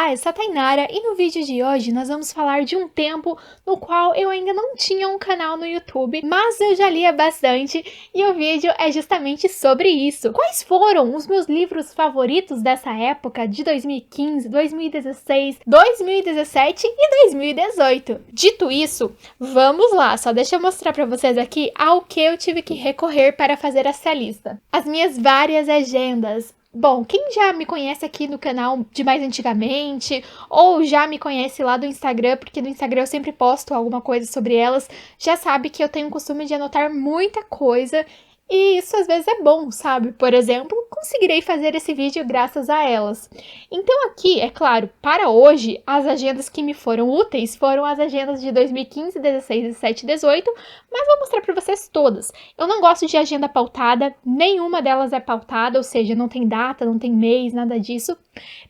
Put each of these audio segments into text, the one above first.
Olá, eu sou a Tainara e no vídeo de hoje nós vamos falar de um tempo no qual eu ainda não tinha um canal no YouTube, mas eu já lia bastante e o vídeo é justamente sobre isso. Quais foram os meus livros favoritos dessa época de 2015, 2016, 2017 e 2018? Dito isso, vamos lá, só deixa eu mostrar para vocês aqui ao que eu tive que recorrer para fazer essa lista. As minhas várias agendas. Bom, quem já me conhece aqui no canal de mais antigamente, ou já me conhece lá do Instagram, porque no Instagram eu sempre posto alguma coisa sobre elas, já sabe que eu tenho o costume de anotar muita coisa, e isso às vezes é bom, sabe? Por exemplo, conseguirei fazer esse vídeo graças a elas. Então aqui, é claro, para hoje, as agendas que me foram úteis foram as agendas de 2015, 16, 17 e 18, mas vou mostrar para vocês todas. Eu não gosto de agenda pautada, nenhuma delas é pautada, ou seja, não tem data, não tem mês, nada disso.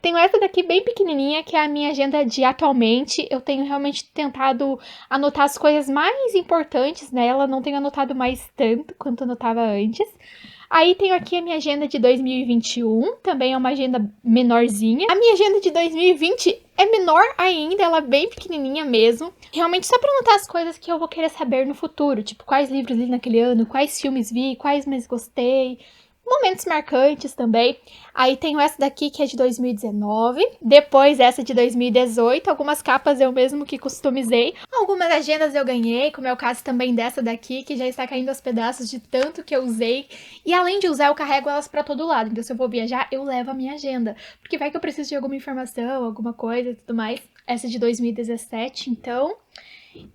Tenho essa daqui bem pequenininha, que é a minha agenda de atualmente. Eu tenho realmente tentado anotar as coisas mais importantes nela, não tenho anotado mais tanto quanto anotava antes. Aí tenho aqui a minha agenda de 2021, também é uma agenda menorzinha. A minha agenda de 2020 é menor ainda, ela é bem pequenininha mesmo. Realmente só para anotar as coisas que eu vou querer saber no futuro, tipo quais livros li naquele ano, quais filmes vi, quais mais gostei. Momentos marcantes também. Aí tenho essa daqui que é de 2019. Depois essa de 2018. Algumas capas eu mesmo que customizei. Algumas agendas eu ganhei, como é o caso também dessa daqui, que já está caindo aos pedaços de tanto que eu usei. E além de usar, eu carrego elas para todo lado. Então se eu vou viajar, eu levo a minha agenda. Porque vai que eu preciso de alguma informação, alguma coisa e tudo mais. Essa é de 2017, então...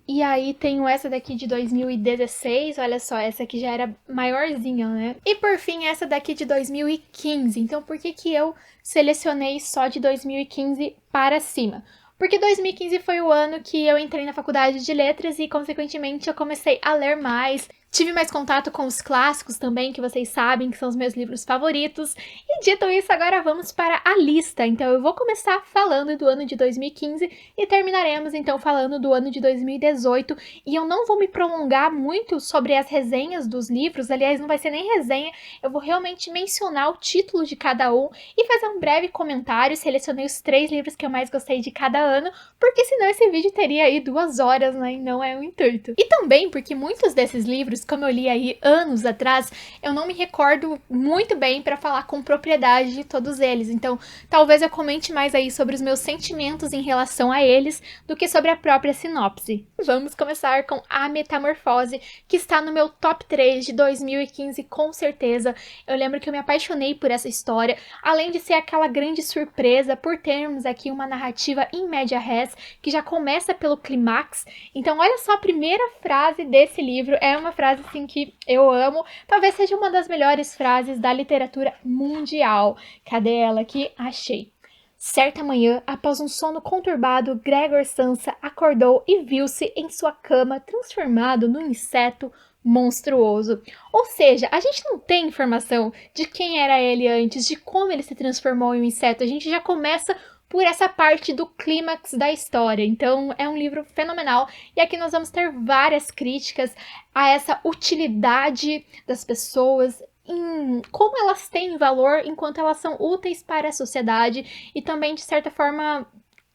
E aí tenho essa daqui de 2016, olha só, essa aqui já era maiorzinha, né? E por fim, essa daqui de 2015. Então por que que eu selecionei só de 2015 para cima? Porque 2015 foi o ano que eu entrei na faculdade de letras e, consequentemente, eu comecei a ler mais. Tive mais contato com os clássicos também, que vocês sabem que são os meus livros favoritos. E dito isso, agora vamos para a lista. Então eu vou começar falando do ano de 2015 e terminaremos então falando do ano de 2018. E eu não vou me prolongar muito sobre as resenhas dos livros, aliás, não vai ser nem resenha, eu vou realmente mencionar o título de cada um e fazer um breve comentário. Selecionei os 3 livros que eu mais gostei de cada ano, porque senão esse vídeo teria aí 2 horas, né? E não é o intuito. E também porque muitos desses livros, como eu li aí anos atrás, eu não me recordo muito bem para falar com propriedade de todos eles. Então, talvez eu comente mais aí sobre os meus sentimentos em relação a eles do que sobre a própria sinopse. Vamos começar com A Metamorfose, que está no meu top 3 de 2015, com certeza. Eu lembro que eu me apaixonei por essa história, além de ser aquela grande surpresa por termos aqui uma narrativa em média res, que já começa pelo clímax. Então, olha só, a primeira frase desse livro é uma frase assim que eu amo, talvez seja uma das melhores frases da literatura mundial. Cadê ela aqui? Achei. Certa manhã, após um sono conturbado, Gregor Samsa acordou e viu-se em sua cama transformado num inseto monstruoso. Ou seja, a gente não tem informação de quem era ele antes, de como ele se transformou em um inseto. A gente já começa por essa parte do clímax da história. Então é um livro fenomenal e aqui nós vamos ter várias críticas a essa utilidade das pessoas, em como elas têm valor enquanto elas são úteis para a sociedade e também, de certa forma,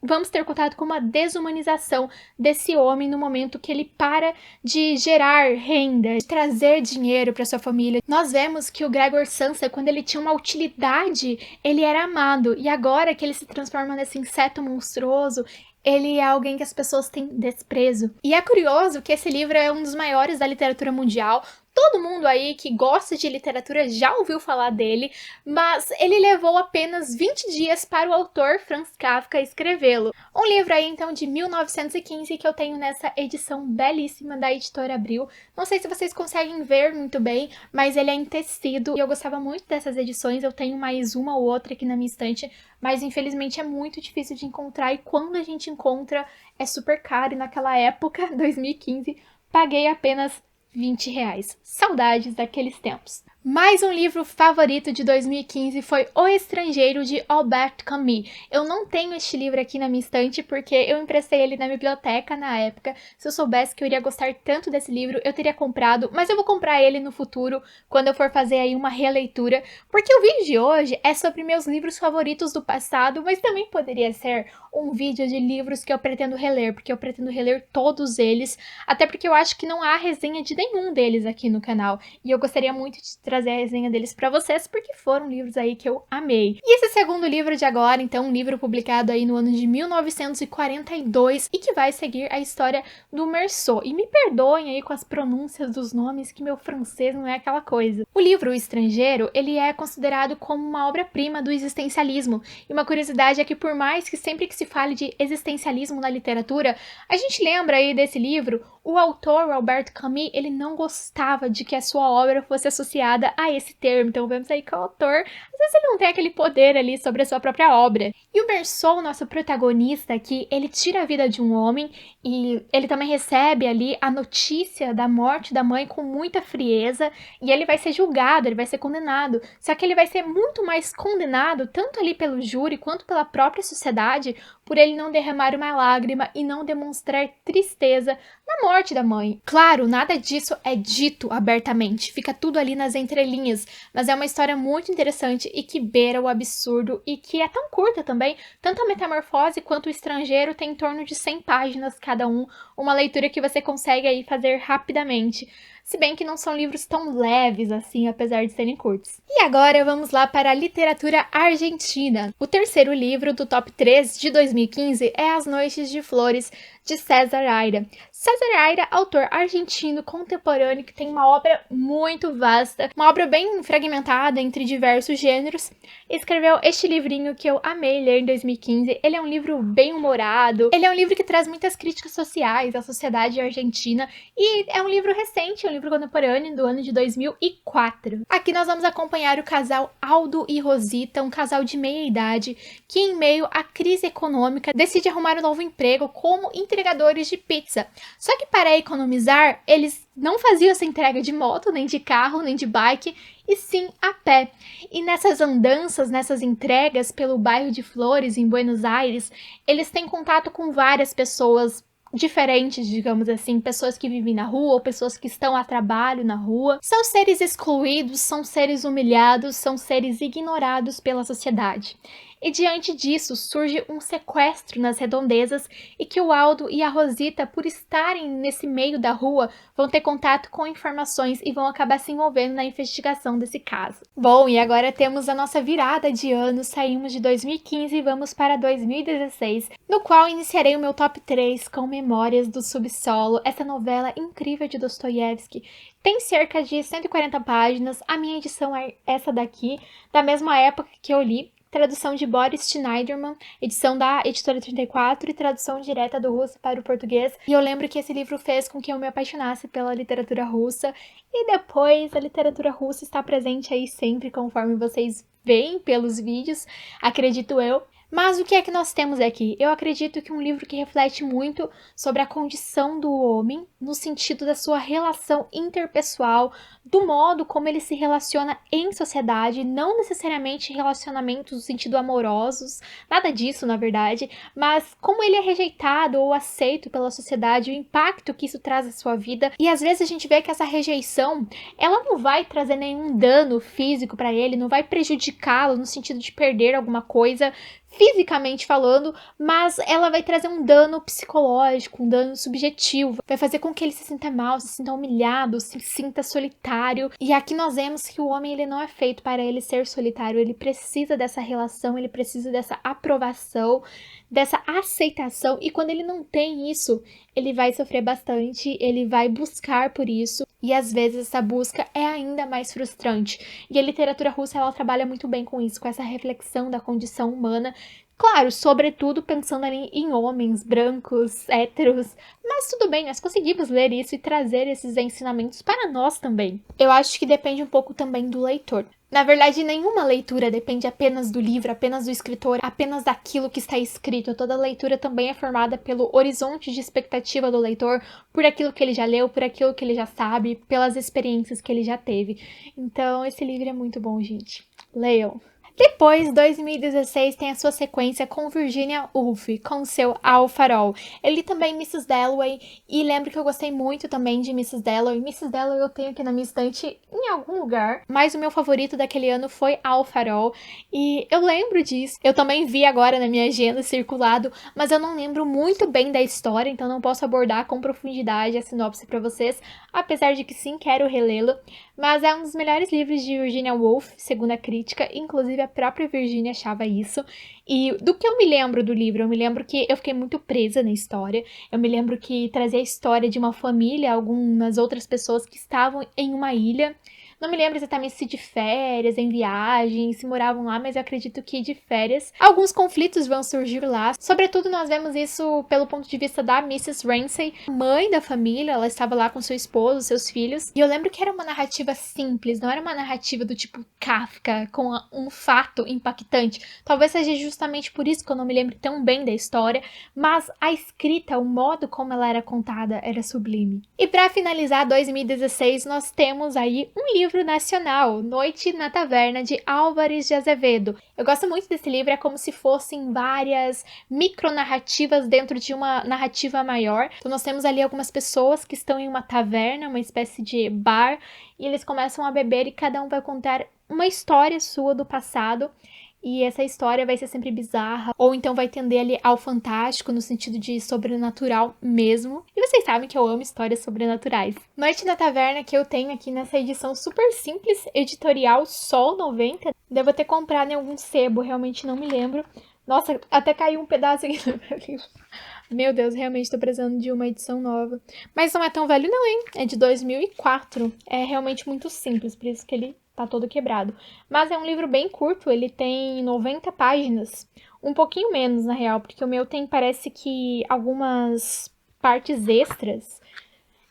vamos ter contato com uma desumanização desse homem no momento que ele para de gerar renda, de trazer dinheiro para sua família. Nós vemos que o Gregor Samsa, quando ele tinha uma utilidade, ele era amado. E agora que ele se transforma nesse inseto monstruoso, ele é alguém que as pessoas têm desprezo. E é curioso que esse livro é um dos maiores da literatura mundial. Todo mundo aí que gosta de literatura já ouviu falar dele, mas ele levou apenas 20 dias para o autor Franz Kafka escrevê-lo. Um livro aí então de 1915 que eu tenho nessa edição belíssima da Editora Abril. Não sei se vocês conseguem ver muito bem, mas ele é em tecido e eu gostava muito dessas edições. Eu tenho mais uma ou outra aqui na minha estante, mas infelizmente é muito difícil de encontrar e quando a gente encontra é super caro e naquela época, 2015, paguei apenas R$20. Saudades daqueles tempos. Mais um livro favorito de 2015 foi O Estrangeiro, de Albert Camus. Eu não tenho este livro aqui na minha estante porque eu emprestei ele na biblioteca na época. Se eu soubesse que eu iria gostar tanto desse livro, eu teria comprado, mas eu vou comprar ele no futuro, quando eu for fazer aí uma releitura, porque o vídeo de hoje é sobre meus livros favoritos do passado, mas também poderia ser um vídeo de livros que eu pretendo reler, porque eu pretendo reler todos eles, até porque eu acho que não há resenha de nenhum deles aqui no canal, e eu gostaria muito de trazer a resenha deles pra vocês, porque foram livros aí que eu amei. E esse segundo livro de agora, então, um livro publicado aí no ano de 1942 e que vai seguir a história do Meursault. E me perdoem aí com as pronúncias dos nomes, que meu francês não é aquela coisa. O livro O Estrangeiro, ele é considerado como uma obra-prima do existencialismo. E uma curiosidade é que, por mais que sempre que se fale de existencialismo na literatura, a gente lembra aí desse livro, o autor, Albert Camus, ele não gostava de que a sua obra fosse associada a esse termo. Então vemos aí que o autor, às vezes ele não tem aquele poder ali sobre a sua própria obra. E o Meursault, nosso protagonista aqui, ele tira a vida de um homem e ele também recebe ali a notícia da morte da mãe com muita frieza, e ele vai ser julgado, ele vai ser condenado. Só que ele vai ser muito mais condenado, tanto ali pelo júri quanto pela própria sociedade, por ele não derramar uma lágrima e não demonstrar tristeza na morte da mãe. Claro, nada disso é dito abertamente, fica tudo ali nas entrelinhas, mas é uma história muito interessante e que beira o absurdo e que é tão curta também. Tanto a Metamorfose quanto o Estrangeiro tem em torno de 100 páginas cada um, uma leitura que você consegue aí fazer rapidamente. Se bem que não são livros tão leves assim, apesar de serem curtos. E agora vamos lá para a literatura argentina. O terceiro livro do top 3 de 2015 é As Noites de Flores, de César Aira. César Aira, autor argentino contemporâneo que tem uma obra muito vasta, uma obra bem fragmentada entre diversos gêneros, escreveu este livrinho que eu amei ler em 2015. Ele é um livro bem humorado, ele é um livro que traz muitas críticas sociais à sociedade argentina e é um livro recente, um livro contemporâneo do ano de 2004. Aqui nós vamos acompanhar o casal Aldo e Rosita, um casal de meia idade que, em meio à crise econômica, decide arrumar um novo emprego como entregadores de pizza. Só que, para economizar, eles não faziam essa entrega de moto, nem de carro, nem de bike, e sim a pé. E nessas andanças, nessas entregas pelo bairro de Flores, em Buenos Aires, eles têm contato com várias pessoas diferentes, digamos assim, pessoas que vivem na rua ou pessoas que estão a trabalho na rua. São seres excluídos, são seres humilhados, são seres ignorados pela sociedade. E diante disso surge um sequestro nas redondezas e que o Aldo e a Rosita, por estarem nesse meio da rua, vão ter contato com informações e vão acabar se envolvendo na investigação desse caso. Bom, e agora temos a nossa virada de ano, saímos de 2015 e vamos para 2016, no qual iniciarei o meu top 3 com Memórias do Subsolo, essa novela incrível de Dostoiévski. Tem cerca de 140 páginas, a minha edição é essa daqui, da mesma época que eu li, tradução de Boris Schneiderman, edição da Editora 34 e tradução direta do russo para o português. E eu lembro que esse livro fez com que eu me apaixonasse pela literatura russa. E depois a literatura russa está presente aí sempre, conforme vocês veem pelos vídeos, acredito eu. Mas o que é que nós temos aqui? Eu acredito que um livro que reflete muito sobre a condição do homem, no sentido da sua relação interpessoal, do modo como ele se relaciona em sociedade, não necessariamente relacionamentos no sentido amorosos, nada disso na verdade, mas como ele é rejeitado ou aceito pela sociedade, o impacto que isso traz à sua vida. E às vezes a gente vê que essa rejeição, ela não vai trazer nenhum dano físico para ele, não vai prejudicá-lo no sentido de perder alguma coisa, fisicamente falando, mas ela vai trazer um dano psicológico, um dano subjetivo, vai fazer com que ele se sinta mal, se sinta humilhado, se sinta solitário. E aqui nós vemos que o homem, ele não é feito para ele ser solitário, ele precisa dessa relação, ele precisa dessa aprovação, dessa aceitação, e quando ele não tem isso, ele vai sofrer bastante, ele vai buscar por isso, e às vezes essa busca é ainda mais frustrante. E a literatura russa, ela trabalha muito bem com isso, com essa reflexão da condição humana, Claro, sobretudo pensando ali em homens brancos, héteros, mas tudo bem, nós conseguimos ler isso e trazer esses ensinamentos para nós também. Eu acho que depende um pouco também do leitor. Na verdade, nenhuma leitura depende apenas do livro, apenas do escritor, apenas daquilo que está escrito. Toda leitura também é formada pelo horizonte de expectativa do leitor, por aquilo que ele já leu, por aquilo que ele já sabe, pelas experiências que ele já teve. Então, esse livro é muito bom, gente. Leiam! Depois, 2016 tem a sua sequência com Virginia Woolf, com seu Ao Farol. Eu li também Mrs. Dalloway e lembro que eu gostei muito também de Mrs. Dalloway. Mrs. Dalloway eu tenho aqui na minha estante em algum lugar, mas o meu favorito daquele ano foi Ao Farol e eu lembro disso. Eu também vi agora na minha agenda circulado, mas eu não lembro muito bem da história, então não posso abordar com profundidade a sinopse para vocês, apesar de que sim, quero relê-lo. Mas é um dos melhores livros de Virginia Woolf, segundo a crítica, inclusive a própria Virginia achava isso. E do que eu me lembro do livro, eu me lembro que eu fiquei muito presa na história. Eu me lembro que trazia a história de uma família, algumas outras pessoas que estavam em uma ilha. Não me lembro exatamente se de férias, em viagem, se moravam lá, mas eu acredito que de férias. Alguns conflitos vão surgir lá. Sobretudo, nós vemos isso pelo ponto de vista da Mrs. Ramsay, mãe da família. Ela estava lá com seu esposo, seus filhos. E eu lembro que era uma narrativa simples, não era uma narrativa do tipo Kafka, com um fato impactante. Talvez seja justamente por isso que eu não me lembro tão bem da história, mas a escrita, o modo como ela era contada, era sublime. E para finalizar 2016, nós temos aí um livro nacional, Noite na Taverna, de Álvares de Azevedo. Eu gosto muito desse livro, é como se fossem várias micronarrativas dentro de uma narrativa maior. Então nós temos ali algumas pessoas que estão em uma taverna, uma espécie de bar, e eles começam a beber e cada um vai contar uma história sua do passado. E essa história vai ser sempre bizarra, ou então vai tender ali ao fantástico, no sentido de sobrenatural mesmo. E vocês sabem que eu amo histórias sobrenaturais. Noite na Taverna, que eu tenho aqui nessa edição super simples, editorial Sol 90. Devo ter comprado em algum sebo, realmente não me lembro. Nossa, até caiu um pedaço aqui no meu livro. Meu Deus, realmente tô precisando de uma edição nova. Mas não é tão velho não, hein? É de 2004. É realmente muito simples, por isso que ele tá todo quebrado. Mas é um livro bem curto, ele tem 90 páginas. Um pouquinho menos, na real, porque o meu tem, parece que, algumas partes extras.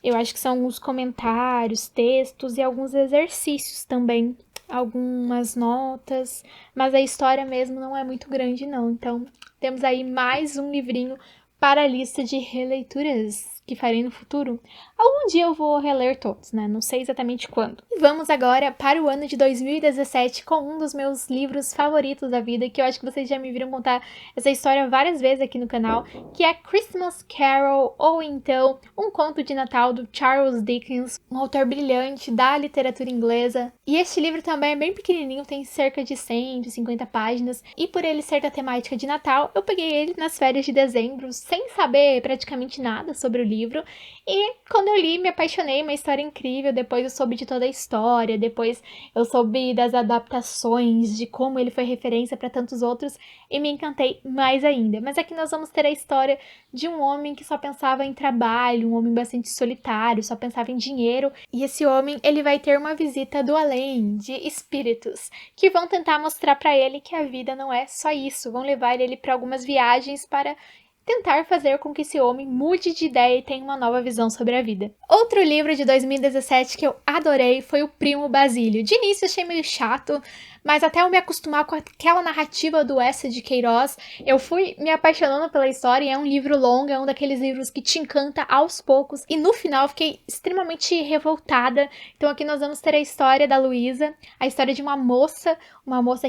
Eu acho que são alguns comentários, textos e alguns exercícios também. Algumas notas, mas a história mesmo não é muito grande não. Então, temos aí mais um livrinho para a lista de releituras que farei no futuro. Algum dia eu vou reler todos, né? Não sei exatamente quando. E vamos agora para o ano de 2017 com um dos meus livros favoritos da vida, que eu acho que vocês já me viram contar essa história várias vezes aqui no canal, que é Christmas Carol, ou então Um Conto de Natal, do Charles Dickens, um autor brilhante da literatura inglesa. E este livro também é bem pequenininho, tem cerca de 150 páginas, e por ele ser da temática de Natal, eu peguei ele nas férias de dezembro, sem saber praticamente nada sobre o livro, e quando eu li, me apaixonei, uma história incrível. Depois eu soube de toda a história, depois eu soube das adaptações, de como ele foi referência para tantos outros, e me encantei mais ainda. Mas aqui nós vamos ter a história de um homem que só pensava em trabalho, um homem bastante solitário, só pensava em dinheiro, e esse homem, ele vai ter uma visita do além, de espíritos, que vão tentar mostrar para ele que a vida não é só isso, vão levar ele para algumas viagens para tentar fazer com que esse homem mude de ideia e tenha uma nova visão sobre a vida. Outro livro de 2017 que eu adorei foi O Primo Basílio. De início eu achei meio chato, mas até eu me acostumar com aquela narrativa do Eça de Queiroz, eu fui me apaixonando pela história. É um livro longo, é um daqueles livros que te encanta aos poucos, e no final eu fiquei extremamente revoltada. Então aqui nós vamos ter a história da Luísa, a história de uma moça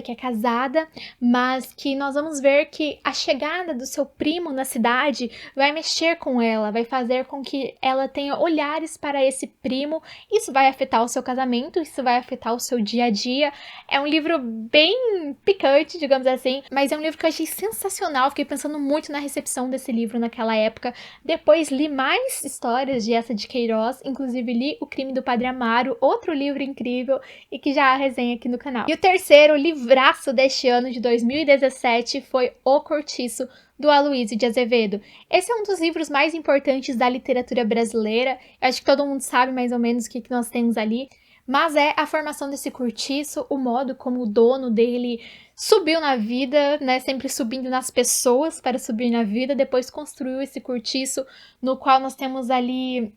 que é casada, mas que nós vamos ver que a chegada do seu primo na cidade vai mexer com ela, vai fazer com que ela tenha olhares para esse primo. Isso vai afetar o seu casamento, isso vai afetar o seu dia a dia. É um livro bem picante, digamos assim, mas é um livro que eu achei sensacional. Fiquei pensando muito na recepção desse livro naquela época. Depois li mais histórias de Eça de Queiroz, inclusive li O Crime do Padre Amaro, outro livro incrível e que já há resenha aqui no canal. E o terceiro livraço deste ano de 2017 foi O Cortiço, do Aloysio de Azevedo. Esse é um dos livros mais importantes da literatura brasileira. Eu acho que todo mundo sabe mais ou menos o que nós temos ali. Mas é a formação desse cortiço, o modo como o dono dele subiu na vida, né, sempre subindo nas pessoas para subir na vida, depois construiu esse cortiço no qual nós temos ali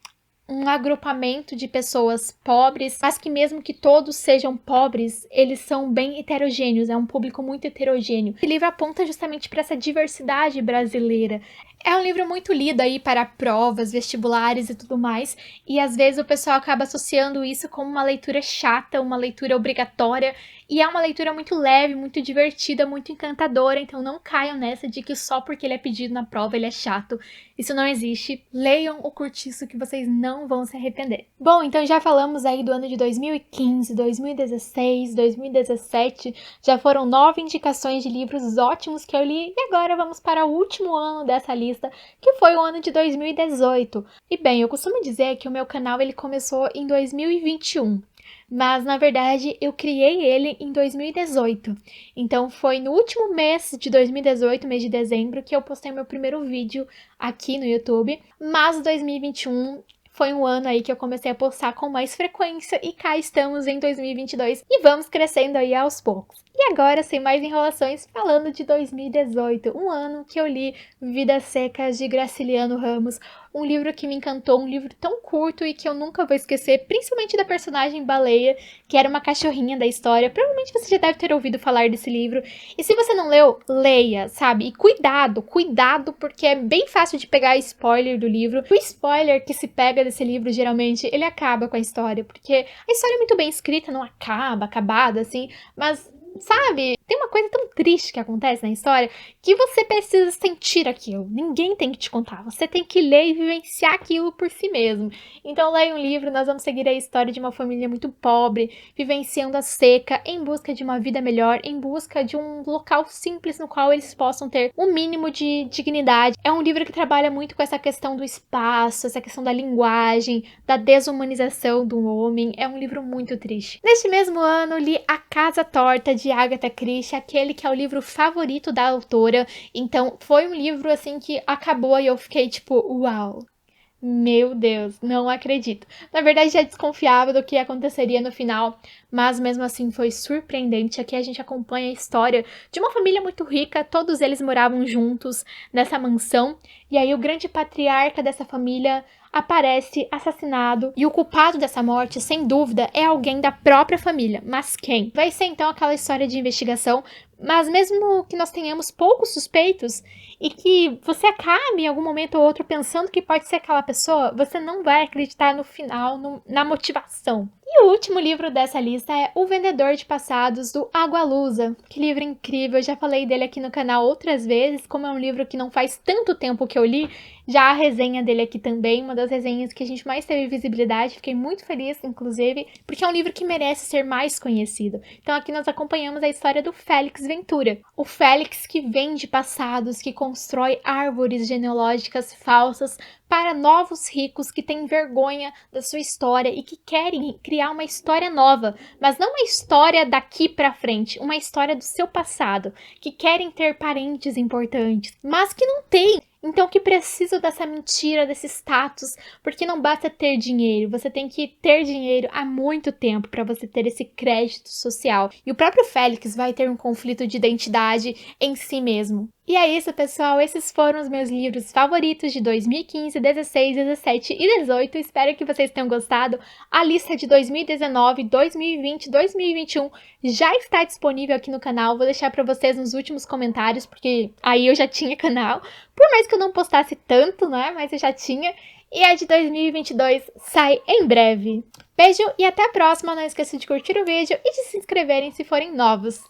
um agrupamento de pessoas pobres, mas que mesmo que todos sejam pobres, eles são bem heterogêneos, é um público muito heterogêneo. Esse livro aponta justamente para essa diversidade brasileira. É um livro muito lido aí para provas, vestibulares e tudo mais, e às vezes o pessoal acaba associando isso como uma leitura chata, uma leitura obrigatória, e é uma leitura muito leve, muito divertida, muito encantadora, então não caiam nessa de que só porque ele é pedido na prova ele é chato. Isso não existe. Leiam o Cortiço que vocês não vão se arrepender. Bom, então já falamos aí do ano de 2015, 2016, 2017, já foram 9 indicações de livros ótimos que eu li, e agora vamos para o último ano dessa lista, que foi o ano de 2018. E bem, eu costumo dizer que o meu canal ele começou em 2021. Mas, na verdade, eu criei ele em 2018. Então, foi no último mês de 2018, mês de dezembro, que eu postei meu primeiro vídeo aqui no YouTube. Mas 2021 foi um ano aí que eu comecei a postar com mais frequência e cá estamos em 2022 e vamos crescendo aí aos poucos. E agora, sem mais enrolações, falando de 2018, um ano que eu li Vidas Secas de Graciliano Ramos, um livro que me encantou, um livro tão curto e que eu nunca vou esquecer, principalmente da personagem Baleia, que era uma cachorrinha da história. Provavelmente você já deve ter ouvido falar desse livro. E se você não leu, leia, sabe? E cuidado, porque é bem fácil de pegar spoiler do livro. O spoiler que se pega desse livro, geralmente, ele acaba com a história, porque a história é muito bem escrita, não acabada, assim, mas sabe, tem uma coisa tão triste que acontece na história que você precisa sentir aquilo. Ninguém tem que te contar. Você tem que ler e vivenciar aquilo por si mesmo. Então, leia um livro, nós vamos seguir a história de uma família muito pobre, vivenciando a seca, em busca de uma vida melhor, em busca de um local simples no qual eles possam ter um mínimo de dignidade. É um livro que trabalha muito com essa questão do espaço, essa questão da linguagem, da desumanização do homem. É um livro muito triste. Neste mesmo ano, li A Casa Torta, de Agatha Christie, aquele que é o livro favorito da autora. Então, foi um livro, assim, que acabou e eu fiquei tipo, uau! Meu Deus, não acredito. Na verdade, já desconfiava do que aconteceria no final, mas mesmo assim foi surpreendente. Aqui a gente acompanha a história de uma família muito rica, todos eles moravam juntos nessa mansão, e aí o grande patriarca dessa família aparece assassinado, e o culpado dessa morte, sem dúvida, é alguém da própria família. Mas quem? Vai ser então aquela história de investigação, mas mesmo que nós tenhamos poucos suspeitos e que você acabe em algum momento ou outro pensando que pode ser aquela pessoa, você não vai acreditar no final, na motivação. E o último livro dessa lista é O Vendedor de Passados, do Agualusa. Que livro incrível, eu já falei dele aqui no canal outras vezes, como é um livro que não faz tanto tempo que eu li, já a resenha dele aqui também, uma das resenhas que a gente mais teve visibilidade, fiquei muito feliz, inclusive, porque é um livro que merece ser mais conhecido. Então aqui nós acompanhamos a história do Félix Ventura. O Félix que vende passados, que constrói árvores genealógicas falsas para novos ricos que têm vergonha da sua história e que querem criar uma história nova, mas não uma história daqui para frente, uma história do seu passado, que querem ter parentes importantes, mas que não têm. Então que precisam dessa mentira, desse status, porque não basta ter dinheiro, você tem que ter dinheiro há muito tempo para você ter esse crédito social. E o próprio Félix vai ter um conflito de identidade em si mesmo. E é isso, pessoal, esses foram os meus livros favoritos de 2015, 16, 17 e 18, espero que vocês tenham gostado. A lista de 2019, 2020, 2021 já está disponível aqui no canal, vou deixar para vocês nos últimos comentários, porque aí eu já tinha canal, por mais que eu não postasse tanto, né, mas eu já tinha. E a de 2022 sai em breve. Beijo e até a próxima, não esqueça de curtir o vídeo e de se inscreverem se forem novos.